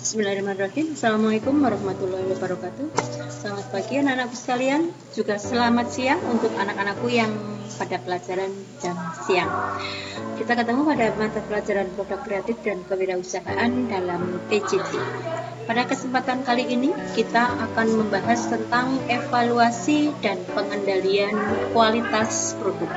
Bismillahirrahmanirrahim. Assalamualaikum warahmatullahi wabarakatuh. Selamat pagi anak-anakku sekalian. Juga selamat siang untuk anak-anakku yang pada pelajaran jam siang. Kita ketemu pada mata pelajaran produk kreatif dan kewirausahaan dalam PJJ. Pada kesempatan kali ini kita akan membahas tentang evaluasi dan pengendalian kualitas produk.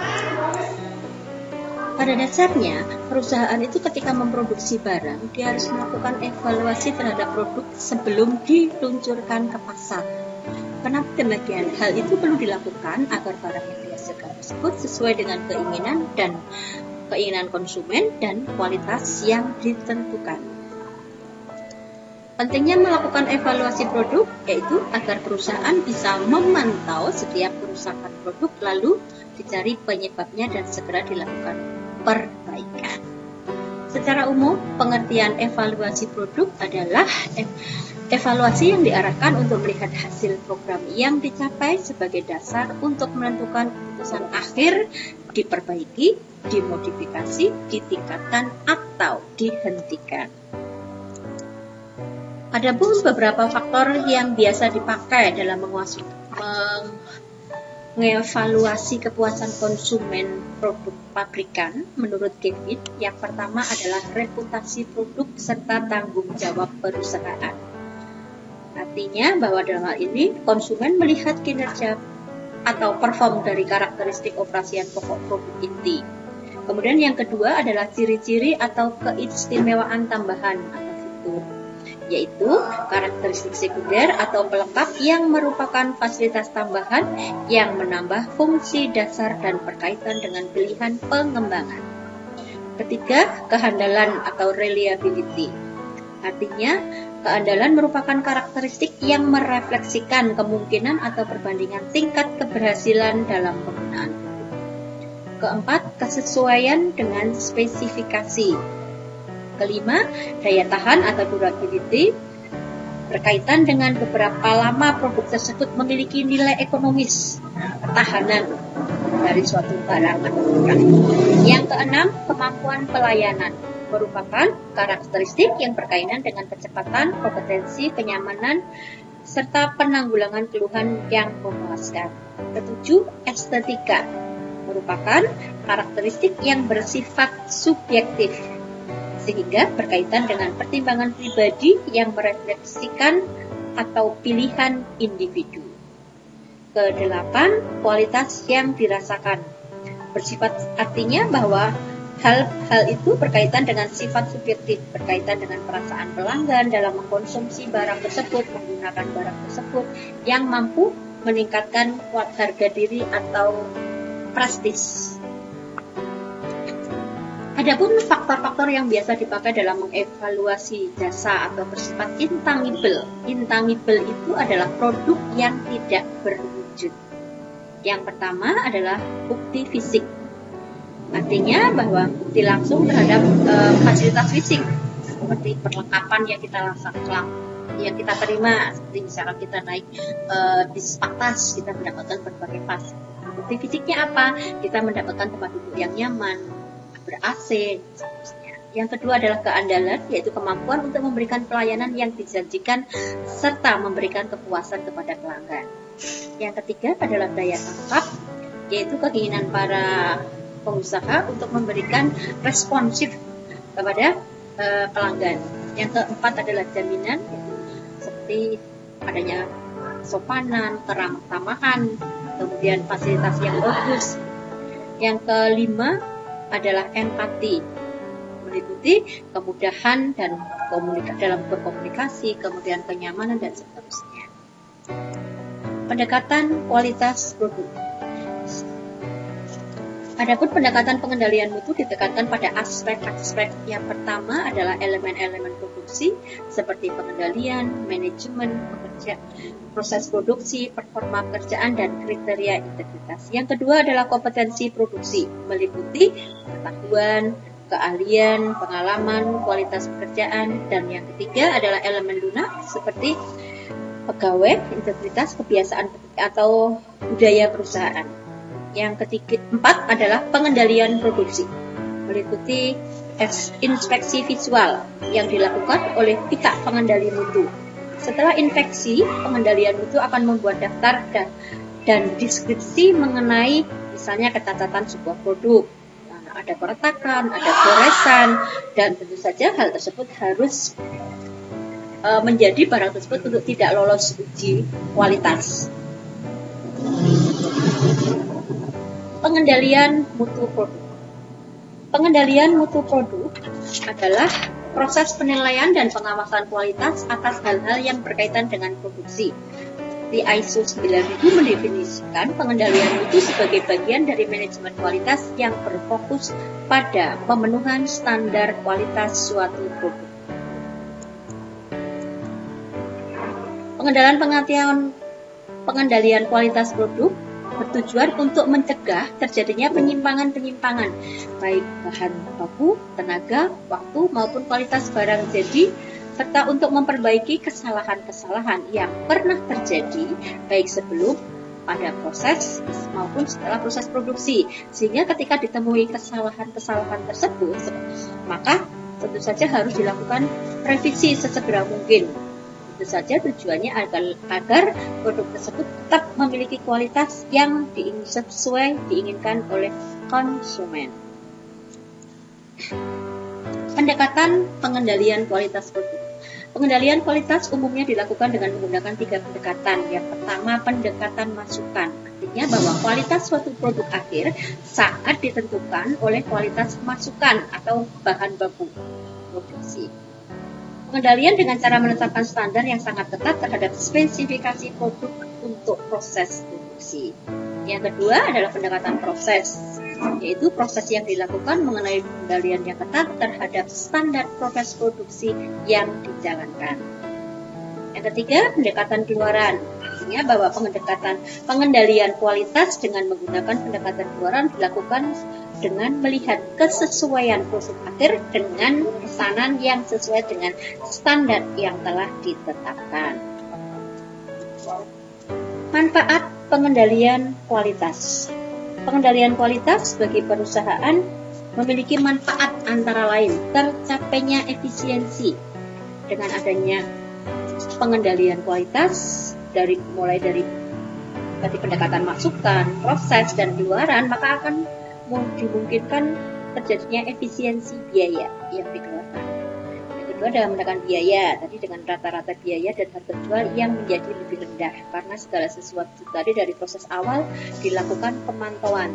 Pada dasarnya, perusahaan itu ketika memproduksi barang, dia harus melakukan evaluasi terhadap produk sebelum diluncurkan ke pasar. Kenapa demikian? Hal itu perlu dilakukan agar barang yang dihasilkan tersebut sesuai dengan keinginan konsumen dan kualitas yang ditentukan. Pentingnya melakukan evaluasi produk yaitu agar perusahaan bisa memantau setiap kerusakan produk lalu dicari penyebabnya dan segera dilakukan perbaikan. Secara umum, pengertian evaluasi produk adalah evaluasi yang diarahkan untuk melihat hasil program yang dicapai sebagai dasar untuk menentukan keputusan akhir diperbaiki, dimodifikasi, ditingkatkan, atau dihentikan. Adapun beberapa faktor yang biasa dipakai dalam mengevaluasi kepuasan konsumen produk pabrikan menurut David, yang pertama adalah reputasi produk serta tanggung jawab perusahaan. Artinya bahwa dalam hal ini konsumen melihat kinerja atau perform dari karakteristik operasian pokok produk inti. Kemudian yang kedua adalah ciri-ciri atau keistimewaan tambahan atau fitur, yaitu karakteristik sekunder atau pelengkap yang merupakan fasilitas tambahan yang menambah fungsi dasar dan berkaitan dengan pilihan pengembangan. Ketiga, kehandalan atau reliability. Artinya, keandalan merupakan karakteristik yang merefleksikan kemungkinan atau perbandingan tingkat keberhasilan dalam penggunaan. Keempat, kesesuaian dengan spesifikasi. Kelima, daya tahan atau durability, berkaitan dengan beberapa lama produk tersebut memiliki nilai ekonomis, ketahanan dari suatu barang atau produk. Yang keenam, kemampuan pelayanan, merupakan karakteristik yang berkaitan dengan kecepatan, kompetensi, kenyamanan, serta penanggulangan keluhan yang memuaskan. Ketujuh, estetika, merupakan karakteristik yang bersifat subjektif, sehingga berkaitan dengan pertimbangan pribadi yang merefleksikan atau pilihan individu. Kedelapan, kualitas yang dirasakan. Bersifat artinya bahwa hal itu berkaitan dengan sifat subjektif, berkaitan dengan perasaan pelanggan dalam mengkonsumsi barang tersebut, menggunakan barang tersebut, yang mampu meningkatkan harga diri atau prestis. Adapun faktor-faktor yang biasa dipakai dalam mengevaluasi jasa atau bersifat intangible. Intangible itu adalah produk yang tidak berwujud. Yang pertama adalah bukti fisik. Artinya bahwa bukti langsung terhadap fasilitas fisik seperti perlengkapan yang kita terima, seperti misalkan kita naik bis patas, kita mendapatkan berbagai fasilitas. Bukti fisiknya apa? Kita mendapatkan tempat duduk yang nyaman, ber-AC, seterusnya. Yang kedua adalah keandalan, yaitu kemampuan untuk memberikan pelayanan yang dijanjikan serta memberikan kepuasan kepada pelanggan. Yang ketiga adalah daya tangkap, yaitu keinginan para pengusaha untuk memberikan responsif kepada pelanggan. Yang keempat adalah jaminan, seperti adanya sopanan, keramah-tamahan, kemudian fasilitas yang bagus. Yang kelima adalah empati, meliputi kemudahan dan dalam berkomunikasi, kemudian kenyamanan dan seterusnya. Pendekatan kualitas produk. Adapun pendekatan pengendalian mutu ditekankan pada aspek-aspek. Yang pertama adalah elemen-elemen produksi seperti pengendalian, manajemen, proses produksi, performa pekerjaan, dan kriteria integritas. Yang kedua adalah kompetensi produksi, meliputi pengetahuan, keahlian, pengalaman, kualitas pekerjaan, dan yang ketiga adalah elemen lunak seperti pegawai, integritas, kebiasaan atau budaya perusahaan. Yang keempat adalah pengendalian produksi, meliputi inspeksi visual yang dilakukan oleh pihak pengendali mutu. Setelah inspeksi, pengendalian mutu akan membuat daftar dan deskripsi mengenai misalnya kecacatan sebuah produk. Ada keretakan, ada goresan, dan tentu saja hal tersebut harus menjadi barang tersebut untuk tidak lolos uji kualitas. Pengendalian mutu produk. Pengendalian mutu produk adalah proses penilaian dan pengawasan kualitas atas hal-hal yang berkaitan dengan produksi. Di ISO 9000 mendefinisikan pengendalian mutu sebagai bagian dari manajemen kualitas yang berfokus pada pemenuhan standar kualitas suatu produk. Pengendalian kualitas produk bertujuan untuk mencegah terjadinya penyimpangan-penyimpangan, baik bahan baku, tenaga, waktu, maupun kualitas barang jadi, serta untuk memperbaiki kesalahan-kesalahan yang pernah terjadi baik sebelum, pada proses, maupun setelah proses produksi. Sehingga ketika ditemui kesalahan-kesalahan tersebut, maka tentu saja harus dilakukan revisi sesegera mungkin. Tentu saja tujuannya agar produk tersebut tetap memiliki kualitas yang sesuai diinginkan oleh konsumen. Pendekatan pengendalian kualitas produk. Pengendalian kualitas umumnya dilakukan dengan menggunakan 3 pendekatan. Yang pertama, pendekatan masukan. Artinya bahwa kualitas suatu produk akhir saat ditentukan oleh kualitas masukan atau bahan baku produksi. Pengendalian dengan cara menetapkan standar yang sangat ketat terhadap spesifikasi produk untuk proses produksi. Yang kedua adalah pendekatan proses, yaitu proses yang dilakukan mengenai pengendalian yang ketat terhadap standar proses produksi yang dijalankan. Yang ketiga, pendekatan keluaran. Artinya bahwa pengendalian kualitas dengan menggunakan pendekatan keluaran dilakukan dengan melihat kesesuaian produk akhir dengan pesanan yang sesuai dengan standar yang telah ditetapkan. Manfaat pengendalian kualitas. Pengendalian kualitas bagi perusahaan memiliki manfaat antara lain tercapainya efisiensi dengan adanya pengendalian kualitas mulai dari pendekatan masukan, proses, dan keluaran, maka akan dimungkinkan terjadinya efisiensi biaya yang dikeluarkan. Yang kedua adalah menekan biaya, tadi dengan rata-rata biaya dan harga jual yang menjadi lebih rendah karena segala sesuatu tadi dari proses awal dilakukan pemantauan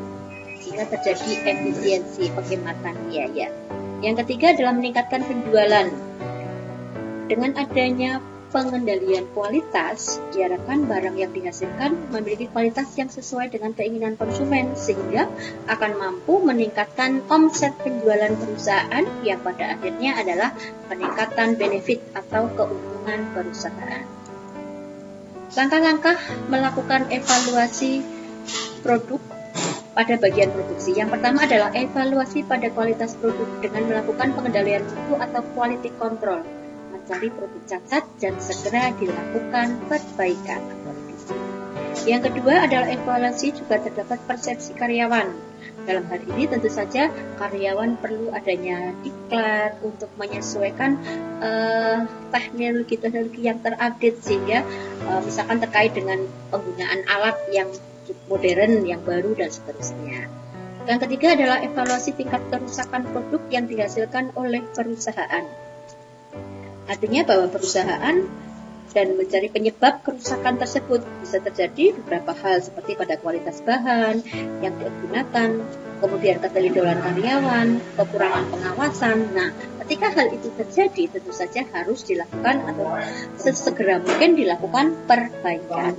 sehingga terjadi efisiensi penghematan biaya. Yang ketiga adalah meningkatkan penjualan. Dengan adanya pengendalian kualitas, diharapkan barang yang dihasilkan memiliki kualitas yang sesuai dengan keinginan konsumen sehingga akan mampu meningkatkan omset penjualan perusahaan yang pada akhirnya adalah peningkatan benefit atau keuntungan perusahaan. Langkah-langkah melakukan evaluasi produk pada bagian produksi. Yang pertama adalah evaluasi pada kualitas produk dengan melakukan pengendalian mutu atau quality control. Mencari produk cacat dan segera dilakukan perbaikan. Yang kedua adalah evaluasi juga terdapat persepsi karyawan. Dalam hal ini tentu saja karyawan perlu adanya diklat untuk menyesuaikan teknologi yang terupdate sehingga misalkan terkait dengan penggunaan alat yang modern, yang baru dan seterusnya. Yang ketiga adalah evaluasi tingkat kerusakan produk yang dihasilkan oleh perusahaan. Artinya bahwa perusahaan dan mencari penyebab kerusakan tersebut bisa terjadi beberapa hal seperti pada kualitas bahan yang digunakan, kemudian keteledoran karyawan, kekurangan pengawasan. Nah, ketika hal itu terjadi tentu saja harus dilakukan atau sesegera mungkin dilakukan perbaikan.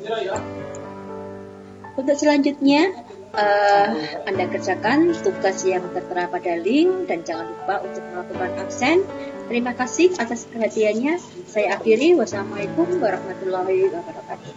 Untuk selanjutnya Anda kerjakan tugas yang tertera pada link dan jangan lupa untuk melakukan absen. Terima kasih atas perhatiannya. Saya akhiri. Wassalamualaikum warahmatullahi wabarakatuh.